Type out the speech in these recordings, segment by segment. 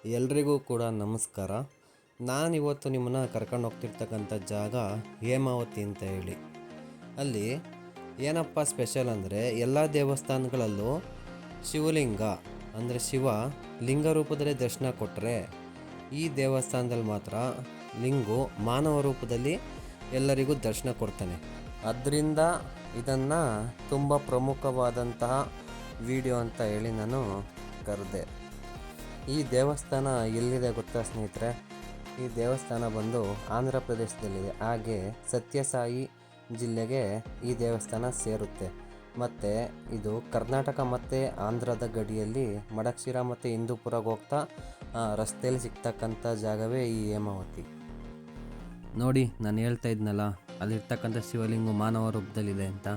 ಎಲ್ರಿಗೂ ಕೂಡ ನಮಸ್ಕಾರ. ನಾನಿವತ್ತು ನಿಮ್ಮನ್ನು ಕರ್ಕೊಂಡು ಹೋಗ್ತಿರ್ತಕ್ಕಂಥ ಜಾಗ ಹೇಮಾವತಿ ಅಂತ ಹೇಳಿ. ಅಲ್ಲಿ ಏನಪ್ಪ ಸ್ಪೆಷಲ್ ಅಂದರೆ, ಎಲ್ಲ ದೇವಸ್ಥಾನಗಳಲ್ಲೂ ಶಿವಲಿಂಗ ಅಂದರೆ ಶಿವ ಲಿಂಗ ರೂಪದಲ್ಲಿ ದರ್ಶನ ಕೊಟ್ಟರೆ, ಈ ದೇವಸ್ಥಾನದಲ್ಲಿ ಮಾತ್ರ ಲಿಂಗು ಮಾನವ ರೂಪದಲ್ಲಿ ಎಲ್ಲರಿಗೂ ದರ್ಶನ ಕೊಡ್ತಾನೆ. ಅದರಿಂದ ಇದನ್ನು ತುಂಬ ಪ್ರಮುಖವಾದಂತಹ ವಿಡಿಯೋ ಅಂತ ಹೇಳಿ ನಾನು ಕರೆದೆ. ಈ ದೇವಸ್ಥಾನ ಎಲ್ಲಿದೆ ಗೊತ್ತಾ ಸ್ನೇಹಿತರೆ? ಈ ದೇವಸ್ಥಾನ ಬಂದು ಆಂಧ್ರ ಪ್ರದೇಶದಲ್ಲಿದೆ. ಹಾಗೆ ಸತ್ಯಸಾಯಿ ಜಿಲ್ಲೆಗೆ ಈ ದೇವಸ್ಥಾನ ಸೇರುತ್ತೆ. ಮತ್ತು ಇದು ಕರ್ನಾಟಕ ಮತ್ತು ಆಂಧ್ರದ ಗಡಿಯಲ್ಲಿ ಮಡಕ್ಶಿರ ಮತ್ತು ಹಿಂದೂಪುರಕ್ಕೆ ಹೋಗ್ತಾ ರಸ್ತೆಯಲ್ಲಿ ಸಿಗ್ತಕ್ಕಂಥ ಜಾಗವೇ ಈ ಹೇಮಾವತಿ. ನೋಡಿ, ನಾನು ಹೇಳ್ತಾ ಇದ್ನಲ್ಲ, ಅಲ್ಲಿರ್ತಕ್ಕಂಥ ಶಿವಲಿಂಗ ಮಾನವ ರೂಪದಲ್ಲಿದೆ ಅಂತ.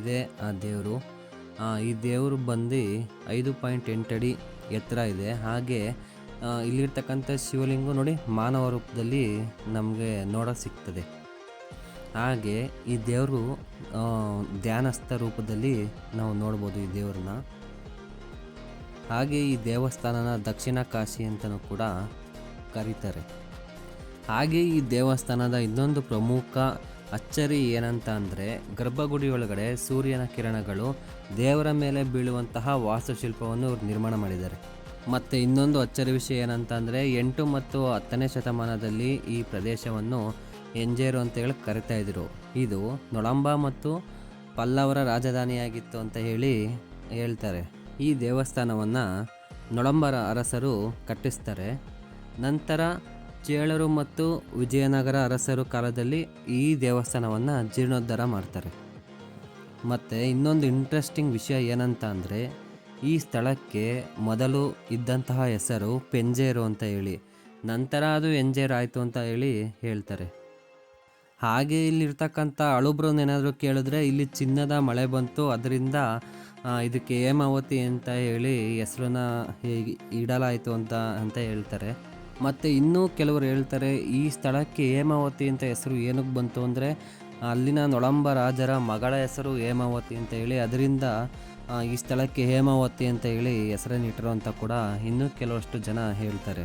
ಇದೇ ಆ ದೇವರು. ಈ ದೇವರು ಬಂದು 5.8 ಅಡಿ ಎತ್ತರ ಇದೆ. ಹಾಗೆ ಇಲ್ಲಿರ್ತಕ್ಕಂಥ ಶಿವಲಿಂಗ ನೋಡಿ ಮಾನವ ರೂಪದಲ್ಲಿ ನಮಗೆ ನೋಡೋಕೆ ಸಿಗ್ತದೆ. ಹಾಗೆ ಈ ದೇವರು ಧ್ಯಾನಸ್ಥ ರೂಪದಲ್ಲಿ ನಾವು ನೋಡ್ಬೋದು ಈ ದೇವ್ರನ್ನ. ಹಾಗೆ ಈ ದೇವಸ್ಥಾನನ ದಕ್ಷಿಣ ಕಾಶಿ ಅಂತಲೂ ಕೂಡ ಕರೀತಾರೆ. ಹಾಗೆ ಈ ದೇವಸ್ಥಾನದ ಇನ್ನೊಂದು ಪ್ರಮುಖ ಅಚ್ಚರಿ ಏನಂತ ಅಂದರೆ, ಗರ್ಭಗುಡಿ ಒಳಗಡೆ ಸೂರ್ಯನ ಕಿರಣಗಳು ದೇವರ ಮೇಲೆ ಬೀಳುವಂತಹ ವಾಸ್ತುಶಿಲ್ಪವನ್ನು ಇವರು ನಿರ್ಮಾಣ ಮಾಡಿದ್ದಾರೆ. ಮತ್ತು ಇನ್ನೊಂದು ಅಚ್ಚರಿ ವಿಷಯ ಏನಂತ ಅಂದರೆ, 8 ಮತ್ತು 10ನೇ ಶತಮಾನದಲ್ಲಿ ಈ ಪ್ರದೇಶವನ್ನು ಎಂಜೇರು ಅಂತೇಳಿ ಕರಿತಾ ಇದ್ರು. ಇದು ನೊಳಂಬ ಮತ್ತು ಪಲ್ಲವರ ರಾಜಧಾನಿಯಾಗಿತ್ತು ಅಂತ ಹೇಳ್ತಾರೆ. ಈ ದೇವಸ್ಥಾನವನ್ನು ನೊಳಂಬರ ಅರಸರು ಕಟ್ಟಿಸ್ತಾರೆ. ನಂತರ ಚೇಳರು ಮತ್ತು ವಿಜಯನಗರ ಅರಸರು ಕಾಲದಲ್ಲಿ ಈ ದೇವಸ್ಥಾನವನ್ನು ಜೀರ್ಣೋದ್ಧಾರ ಮಾಡ್ತಾರೆ. ಮತ್ತು ಇನ್ನೊಂದು ಇಂಟ್ರೆಸ್ಟಿಂಗ್ ವಿಷಯ ಏನಂತ ಅಂದರೆ, ಈ ಸ್ಥಳಕ್ಕೆ ಮೊದಲು ಇದ್ದಂತಹ ಹೆಸರು ಪೆಂಜೇರು ಅಂತ ಹೇಳಿ, ನಂತರ ಅದು ಎಂಜೇರು ಆಯಿತು ಅಂತ ಹೇಳ್ತಾರೆ. ಹಾಗೆ ಇಲ್ಲಿರ್ತಕ್ಕಂಥ ಅಳುಬ್ರನ್ನೇನಾದರೂ ಕೇಳಿದ್ರೆ, ಇಲ್ಲಿ ಚಿನ್ನದ ಮಳೆ ಬಂತು, ಅದರಿಂದ ಇದಕ್ಕೆ ಹೇಮಾವತಿ ಅಂತ ಹೇಳಿ ಹೆಸರನ್ನ ಇಡಲಾಯಿತು ಅಂತ ಹೇಳ್ತಾರೆ. ಮತ್ತು ಇನ್ನೂ ಕೆಲವರು ಹೇಳ್ತಾರೆ, ಈ ಸ್ಥಳಕ್ಕೆ ಹೇಮಾವತಿ ಅಂತ ಹೆಸರು ಏನಕ್ಕೆ ಬಂತು ಅಂದರೆ, ಅಲ್ಲಿನ ನೊಳಂಬ ರಾಜರ ಮಗಳ ಹೆಸರು ಹೇಮಾವತಿ ಅಂತ ಹೇಳಿ, ಅದರಿಂದ ಈ ಸ್ಥಳಕ್ಕೆ ಹೇಮಾವತಿ ಅಂತ ಹೇಳಿ ಹೆಸರನ್ನು ಇಟ್ಟರು ಅಂತ ಕೂಡ ಇನ್ನೂ ಕೆಲವಷ್ಟು ಜನ ಹೇಳ್ತಾರೆ.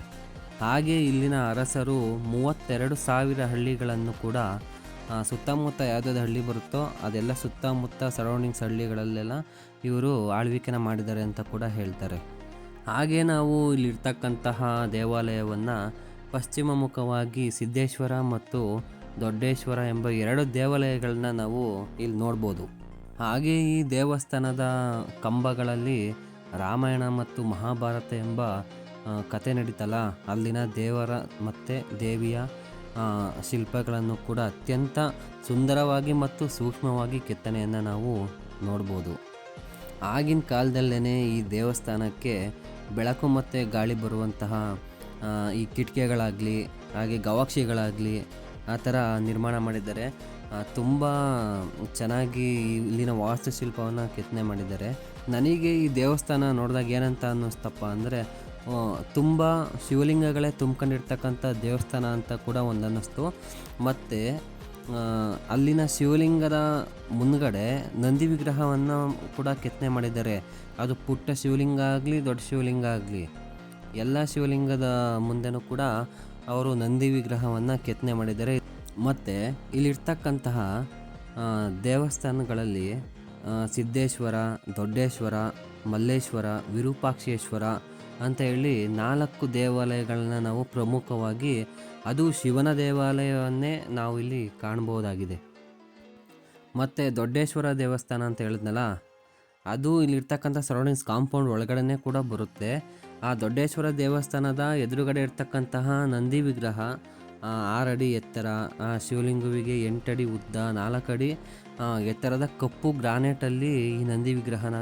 ಹಾಗೆ ಇಲ್ಲಿನ ಅರಸರು 32,000 ಹಳ್ಳಿಗಳನ್ನು ಕೂಡ ಸುತ್ತಮುತ್ತ ಯಾವುದಾದ್ರು ಹಳ್ಳಿ ಬರುತ್ತೋ ಅದೆಲ್ಲ ಸುತ್ತಮುತ್ತ ಸರೌಂಡಿಂಗ್ಸ್ ಹಳ್ಳಿಗಳಲ್ಲೆಲ್ಲ ಇವರು ಆಳ್ವಿಕೆನ ಮಾಡಿದ್ದಾರೆ ಅಂತ ಕೂಡ ಹೇಳ್ತಾರೆ. ಹಾಗೆ ನಾವು ಇಲ್ಲಿರ್ತಕ್ಕಂತಹ ದೇವಾಲಯವನ್ನು ಪಶ್ಚಿಮ ಮುಖವಾಗಿ ಸಿದ್ದೇಶ್ವರ ಮತ್ತು ದೊಡ್ಡೇಶ್ವರ ಎಂಬ 2 ದೇವಾಲಯಗಳನ್ನ ನಾವು ಇಲ್ಲಿ ನೋಡ್ಬೋದು. ಹಾಗೆ ಈ ದೇವಸ್ಥಾನದ ಕಂಬಗಳಲ್ಲಿ ರಾಮಾಯಣ ಮತ್ತು ಮಹಾಭಾರತ ಎಂಬ ಕತೆ ನಡೀತಲ್ಲ, ಅಲ್ಲಿನ ದೇವರ ಮತ್ತು ದೇವಿಯ ಶಿಲ್ಪಗಳನ್ನು ಕೂಡ ಅತ್ಯಂತ ಸುಂದರವಾಗಿ ಮತ್ತು ಸೂಕ್ಷ್ಮವಾಗಿ ಕೆತ್ತನೆಯನ್ನು ನಾವು ನೋಡ್ಬೋದು. ಆಗಿನ ಕಾಲದಲ್ಲೇ ಈ ದೇವಸ್ಥಾನಕ್ಕೆ ಬೆಳಕು ಮತ್ತು ಗಾಳಿ ಬರುವಂತಹ ಈ ಕಿಟಕಿಗಳಾಗಲಿ ಹಾಗೆ ಗವಾಕ್ಷಿಗಳಾಗಲಿ ಆ ಥರ ನಿರ್ಮಾಣ ಮಾಡಿದ್ದಾರೆ. ತುಂಬ ಚೆನ್ನಾಗಿ ಇಲ್ಲಿನ ವಾಸ್ತುಶಿಲ್ಪವನ್ನು ಕೆತ್ತನೆ ಮಾಡಿದ್ದಾರೆ. ನನಗೆ ಈ ದೇವಸ್ಥಾನ ನೋಡಿದಾಗ ಏನಂತ ಅನ್ನಿಸ್ತಪ್ಪ ಅಂದರೆ, ತುಂಬ ಶಿವಲಿಂಗಗಳೇ ತುಂಬ್ಕೊಂಡಿರ್ತಕ್ಕಂಥ ದೇವಸ್ಥಾನ ಅಂತ ಕೂಡ ಒಂದು ಅನ್ನಿಸ್ತು. ಮತ್ತು ಅಲ್ಲಿನ ಶಿವಲಿಂಗದ ಮುಂದ್ಗಡೆ ನಂದಿ ವಿಗ್ರಹವನ್ನು ಕೂಡ ಕೆತ್ತನೆ ಮಾಡಿದ್ದಾರೆ. ಅದು ಪುಟ್ಟ ಶಿವಲಿಂಗ ಆಗಲಿ ದೊಡ್ಡ ಶಿವಲಿಂಗ ಆಗಲಿ, ಎಲ್ಲ ಶಿವಲಿಂಗದ ಮುಂದೆನೂ ಕೂಡ ಅವರು ನಂದಿ ವಿಗ್ರಹವನ್ನು ಕೆತ್ತನೆ ಮಾಡಿದ್ದಾರೆ. ಮತ್ತು ಇಲ್ಲಿರ್ತಕ್ಕಂತಹ ದೇವಸ್ಥಾನಗಳಲ್ಲಿ ಸಿದ್ದೇಶ್ವರ, ದೊಡ್ಡೇಶ್ವರ, ಮಲ್ಲೇಶ್ವರ, ವಿರೂಪಾಕ್ಷೇಶ್ವರ ಅಂತ ಹೇಳಿ 4 ದೇವಾಲಯಗಳನ್ನ ನಾವು ಪ್ರಮುಖವಾಗಿ, ಅದು ಶಿವನ ದೇವಾಲಯವನ್ನೇ ನಾವು ಇಲ್ಲಿ ಕಾಣ್ಬೋದಾಗಿದೆ. ಮತ್ತು ದೊಡ್ಡೇಶ್ವರ ದೇವಸ್ಥಾನ ಅಂತ ಹೇಳಿದ್ನಲ್ಲ, ಅದು ಇಲ್ಲಿರ್ತಕ್ಕಂಥ ಸರೌಂಡಿಂಗ್ಸ್ ಕಾಂಪೌಂಡ್ ಒಳಗಡೆ ಕೂಡ ಬರುತ್ತೆ. ಆ ದೊಡ್ಡೇಶ್ವರ ದೇವಸ್ಥಾನದ ಎದುರುಗಡೆ ಇರ್ತಕ್ಕಂತಹ ನಂದಿ ವಿಗ್ರಹ 6 ಅಡಿ ಎತ್ತರ, ಆ ಶಿವಲಿಂಗುವಿಗೆ 8 ಅಡಿ ಉದ್ದ, 4 ಅಡಿ ಎತ್ತರದ ಕಪ್ಪು ಗ್ರಾನೈಟಲ್ಲಿ ಈ ನಂದಿ ವಿಗ್ರಹನ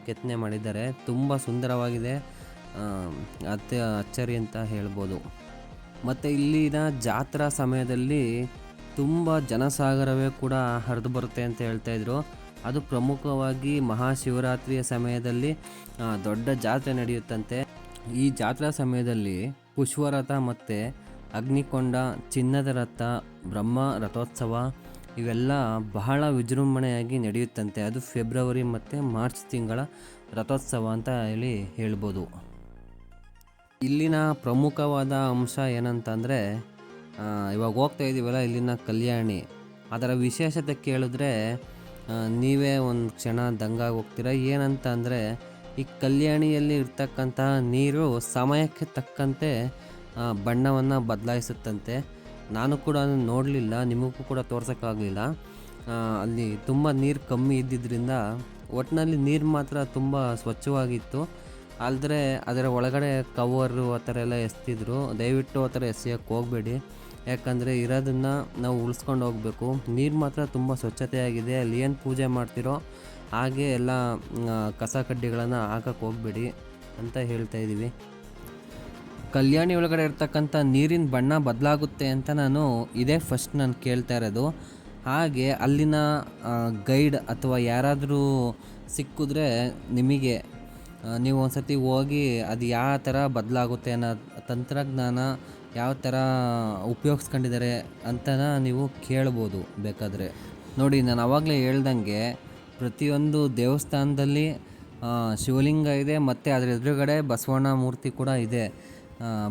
ಕೆತ್ತನೆ ಮಾಡಿದ್ದಾರೆ. ತುಂಬ ಸುಂದರವಾಗಿದೆ, ಅಚ್ಚರಿ ಅಂತ ಹೇಳ್ಬೋದು. ಮತ್ತು ಇಲ್ಲಿನ ಜಾತ್ರಾ ಸಮಯದಲ್ಲಿ ತುಂಬ ಜನಸಾಗರವೇ ಕೂಡ ಹರಿದು ಬರುತ್ತೆ ಅಂತ ಹೇಳ್ತಾಯಿದ್ರು. ಅದು ಪ್ರಮುಖವಾಗಿ ಮಹಾಶಿವರಾತ್ರಿಯ ಸಮಯದಲ್ಲಿ ದೊಡ್ಡ ಜಾತ್ರೆ ನಡೆಯುತ್ತಂತೆ. ಈ ಜಾತ್ರಾ ಸಮಯದಲ್ಲಿ ಪುಷ್ಪರಥ ಮತ್ತು ಅಗ್ನಿಕೊಂಡ, ಚಿನ್ನದ ರಥ, ಬ್ರಹ್ಮ ರಥೋತ್ಸವ ಇವೆಲ್ಲ ಬಹಳ ವಿಜೃಂಭಣೆಯಾಗಿ ನಡೆಯುತ್ತಂತೆ. ಅದು ಫೆಬ್ರವರಿ ಮತ್ತು ಮಾರ್ಚ್ ತಿಂಗಳ ರಥೋತ್ಸವ ಅಂತ ಹೇಳ್ಬೋದು. ಇಲ್ಲಿನ ಪ್ರಮುಖವಾದ ಅಂಶ ಏನಂತಂದರೆ ಇವಾಗ ಹೋಗ್ತಾ ಇದ್ದೀವಲ್ಲ ಇಲ್ಲಿನ ಕಲ್ಯಾಣಿ, ಅದರ ವಿಶೇಷತೆ ಕೇಳಿದ್ರೆ ನೀವೇ ಒಂದು ಕ್ಷಣ ದಂಗಾಗಿ ಹೋಗ್ತೀರ. ಏನಂತ ಅಂದರೆ ಈ ಕಲ್ಯಾಣಿಯಲ್ಲಿ ಇರ್ತಕ್ಕಂತಹ ನೀರು ಸಮಯಕ್ಕೆ ತಕ್ಕಂತೆ ಬಣ್ಣವನ್ನು ಬದಲಾಯಿಸುತ್ತಂತೆ. ನಾನು ಕೂಡ ಅದನ್ನು ನೋಡಲಿಲ್ಲ, ನಿಮಗೂ ಕೂಡ ತೋರ್ಸೋಕ್ಕಾಗಲಿಲ್ಲ. ಅಲ್ಲಿ ತುಂಬ ನೀರು ಕಮ್ಮಿ ಇದ್ದಿದ್ದರಿಂದ ಒಟ್ಟಿನಲ್ಲಿ ನೀರು ಮಾತ್ರ ತುಂಬ ಸ್ವಚ್ಛವಾಗಿತ್ತು. ಆದರೆ ಅದರ ಒಳಗಡೆ ಕವರು ಆ ಥರ ಎಲ್ಲ ಎಸ್ತಿದ್ರು. ದಯವಿಟ್ಟು ಆ ಥರ ಎಸೆಯೋಕ್ಕೆ ಹೋಗಬೇಡಿ, ಯಾಕಂದರೆ ಇರೋದನ್ನು ನಾವು ಉಳಿಸ್ಕೊಂಡು ಹೋಗಬೇಕು. ನೀರು ಮಾತ್ರ ತುಂಬ ಸ್ವಚ್ಛತೆಯಾಗಿದೆ. ಅಲ್ಲಿ ಏನು ಪೂಜೆ ಮಾಡ್ತಿರೋ ಹಾಗೆ ಎಲ್ಲ ಕಸ ಕಡ್ಡಿಗಳನ್ನು ಹಾಕಕ್ಕೆ ಹೋಗಬೇಡಿ ಅಂತ ಹೇಳ್ತಾಯಿದ್ದೀವಿ. ಕಲ್ಯಾಣಿ ಒಳಗಡೆ ಇರ್ತಕ್ಕಂಥ ನೀರಿನ ಬಣ್ಣ ಬದಲಾಗುತ್ತೆ ಅಂತ ಇದೇ ಫಸ್ಟ್ ನಾನು ಕೇಳ್ತಾ ಇರೋದು. ಹಾಗೆ ಅಲ್ಲಿನ ಗೈಡ್ ಅಥವಾ ಯಾರಾದರೂ ಸಿಕ್ಕಿದ್ರೆ ನಿಮಗೆ ನೀವು ಒಂದು ಸತಿ ಹೋಗಿ ಅದು ಯಾವ ಥರ ಬದಲಾಗುತ್ತೆ ಅನ್ನೋ ತಂತ್ರಜ್ಞಾನ ಯಾವ ಥರ ಉಪಯೋಗಿಸ್ಕೊಂಡಿದ್ದಾರೆ ಅಂತ ನೀವು ಕೇಳ್ಬೋದು ಬೇಕಾದರೆ. ನೋಡಿ, ನಾನು ಆವಾಗಲೇ ಹೇಳ್ದಂಗೆ ಪ್ರತಿಯೊಂದು ದೇವಸ್ಥಾನದಲ್ಲಿ ಶಿವಲಿಂಗ ಇದೆ ಮತ್ತು ಅದರ ಎದುರುಗಡೆ ಬಸವಣ್ಣ ಮೂರ್ತಿ ಕೂಡ ಇದೆ.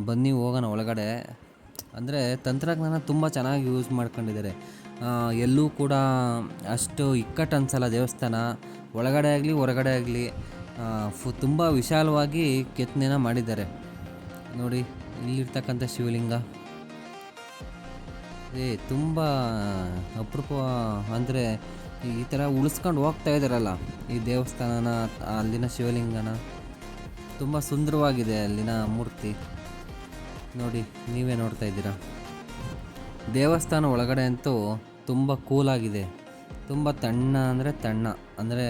ಬನ್ನಿ ಹೋಗೋಣ ಒಳಗಡೆ. ಅಂದರೆ ತಂತ್ರಜ್ಞಾನ ತುಂಬ ಚೆನ್ನಾಗಿ ಯೂಸ್ ಮಾಡ್ಕೊಂಡಿದ್ದಾರೆ. ಎಲ್ಲೂ ಕೂಡ ಅಷ್ಟು ಇಕ್ಕಟ್ಟು ಅನಿಸಲ್ಲ ದೇವಸ್ಥಾನ. ಒಳಗಡೆ ಆಗಲಿ ಹೊರಗಡೆ ಆಗಲಿ ತುಂಬ ವಿಶಾಲವಾಗಿ ಕೆತ್ತನೆನ ಮಾಡಿದ್ದಾರೆ. ನೋಡಿ, ಇಲ್ಲಿರ್ತಕ್ಕಂಥ ಶಿವಲಿಂಗ ತುಂಬ ಅಪರೂಪ. ಅಂದರೆ ಈ ಥರ ಉಳಿಸ್ಕೊಂಡು ಹೋಗ್ತಾ ಇದ್ದಾರಲ್ಲ ಈ ದೇವಸ್ಥಾನನ, ಅಲ್ಲಿನ ಶಿವಲಿಂಗನ. ತುಂಬ ಸುಂದರವಾಗಿದೆ ಅಲ್ಲಿನ ಮೂರ್ತಿ. ನೋಡಿ, ನೀವೇ ನೋಡ್ತಾ ಇದ್ದೀರಾ. ದೇವಸ್ಥಾನ ಒಳಗಡೆ ಅಂತೂ ತುಂಬ ಕೂಲಾಗಿದೆ. ತುಂಬ ತಣ್ಣ ಅಂದರೆ ತಣ್ಣ, ಅಂದರೆ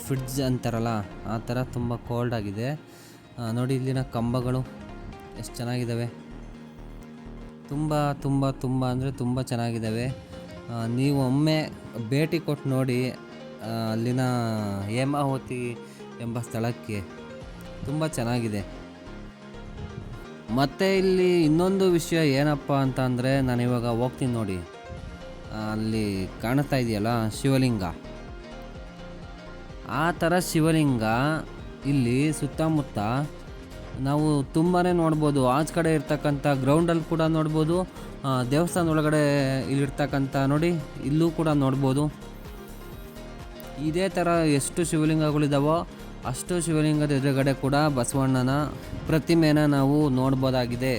ಫ್ರಿಡ್ಜ್ ಅಂತಾರಲ್ಲ ಆ ಥರ ತುಂಬ ಕೋಲ್ಡ್ ಆಗಿದೆ. ನೋಡಿ, ಇಲ್ಲಿನ ಕಂಬಗಳು ಎಷ್ಟು ಚೆನ್ನಾಗಿದ್ದಾವೆ. ತುಂಬ ತುಂಬ ತುಂಬ ಅಂದರೆ ತುಂಬ ಚೆನ್ನಾಗಿದ್ದಾವೆ. ನೀವು ಒಮ್ಮೆ ಭೇಟಿ ಕೊಟ್ಟು ನೋಡಿ ಅಲ್ಲಿನ ಹೇಮಾವತಿ ಎಂಬ ಸ್ಥಳಕ್ಕೆ. ತುಂಬ ಚೆನ್ನಾಗಿದೆ. ಮತ್ತು ಇಲ್ಲಿ ಇನ್ನೊಂದು ವಿಷಯ ಏನಪ್ಪ ಅಂತ ಅಂದರೆ, ನಾನಿವಾಗ ಹೋಗ್ತೀನಿ ನೋಡಿ, ಅಲ್ಲಿ ಕಾಣ್ತಾ ಇದೆಯಲ್ಲ ಶಿವಲಿಂಗ, ಆ ಥರ ಶಿವಲಿಂಗ ಇಲ್ಲಿ ಸುತ್ತಮುತ್ತ ನಾವು ತುಂಬಾ ನೋಡ್ಬೋದು. ಆಚೆ ಕಡೆ ಇರ್ತಕ್ಕಂಥ ಗ್ರೌಂಡಲ್ಲಿ ಕೂಡ ನೋಡ್ಬೋದು, ದೇವಸ್ಥಾನದ ಒಳಗಡೆ ಇಲ್ಲಿರ್ತಕ್ಕಂಥ ನೋಡಿ ಇಲ್ಲೂ ಕೂಡ ನೋಡ್ಬೋದು. ಇದೇ ಥರ ಎಷ್ಟು ಶಿವಲಿಂಗಗಳಿದ್ದಾವೋ ಅಷ್ಟು ಶಿವಲಿಂಗದ ಎದುರುಗಡೆ ಕೂಡ ಬಸವಣ್ಣನ ಪ್ರತಿಮೆನ ನಾವು ನೋಡ್ಬೋದಾಗಿದೆ.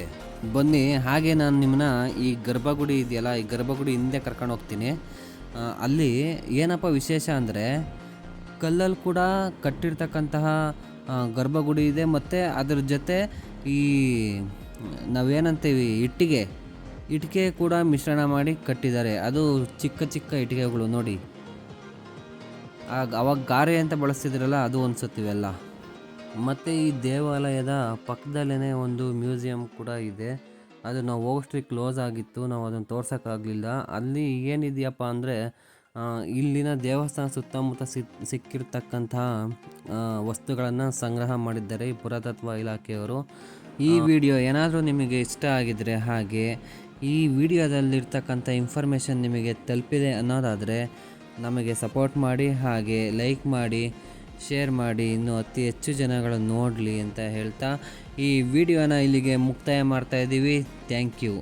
ಬನ್ನಿ, ಹಾಗೆ ನಾನು ನಿಮ್ಮನ್ನ ಈ ಗರ್ಭಗುಡಿ ಇದೆಯಲ್ಲ, ಈ ಗರ್ಭಗುಡಿ ಹಿಂದೆ ಕರ್ಕೊಂಡು ಹೋಗ್ತೀನಿ. ಅಲ್ಲಿ ಏನಪ್ಪ ವಿಶೇಷ ಅಂದರೆ ಕಲ್ಲಲ್ಲಿ ಕೂಡ ಕಟ್ಟಿರ್ತಕ್ಕಂತಹ ಗರ್ಭಗುಡಿ ಇದೆ. ಮತ್ತು ಅದ್ರ ಜೊತೆ ಈ ನಾವೇನಂತೀವಿ ಇಟ್ಟಿಗೆ ಕೂಡ ಮಿಶ್ರಣ ಮಾಡಿ ಕಟ್ಟಿದ್ದಾರೆ. ಅದು ಚಿಕ್ಕ ಚಿಕ್ಕ ಇಟ್ಟಿಗೆಗಳು ನೋಡಿ. ಅವಾಗ ಗಾರೆ ಅಂತ ಬಳಸ್ತಿದ್ರಲ್ಲ, ಅದು ಅನ್ಸುತ್ತಿವೆಲ್ಲ. ಮತ್ತು ಈ ದೇವಾಲಯದ ಪಕ್ಕದಲ್ಲೇ ಒಂದು ಮ್ಯೂಸಿಯಂ ಕೂಡ ಇದೆ. ಅದು ನಾವು ಹೋಗೋಷ್ಟ್ರಿಗೆ ಕ್ಲೋಸ್ ಆಗಿತ್ತು, ನಾವು ಅದನ್ನು ತೋರ್ಸೋಕ್ಕಾಗಲಿಲ್ಲ. ಅಲ್ಲಿ ಏನಿದೆಯಪ್ಪ ಅಂದರೆ ಇಲ್ಲಿನ ದೇವಸ್ಥಾನ ಸುತ್ತಮುತ್ತ ಸಿಕ್ಕಿರ್ತಕ್ಕಂತಹ ವಸ್ತುಗಳನ್ನು ಸಂಗ್ರಹ ಮಾಡಿದ್ದಾರೆ ಈ ಪುರಾತತ್ವ ಇಲಾಖೆಯವರು. ಈ ವಿಡಿಯೋ ಏನಾದರೂ ನಿಮಗೆ ಇಷ್ಟ ಆಗಿದರೆ, ಹಾಗೆ ಈ ವಿಡಿಯೋದಲ್ಲಿರ್ತಕ್ಕಂಥ ಇನ್ಫಾರ್ಮೇಷನ್ ನಿಮಗೆ ತಲುಪಿದೆ ಅನ್ನೋದಾದರೆ ನಮಗೆ ಸಪೋರ್ಟ್ ಮಾಡಿ, ಹಾಗೆ ಲೈಕ್ ಮಾಡಿ, ಶೇರ್ ಮಾಡಿ, ಇನ್ನೂ ಅತಿ ಹೆಚ್ಚು ಜನಗಳು ನೋಡಲಿ ಅಂತ ಹೇಳ್ತಾ ಈ ವಿಡಿಯೋನ ಇಲ್ಲಿಗೆ ಮುಕ್ತಾಯ ಮಾಡ್ತಾಯಿದ್ದೀವಿ. Thank you.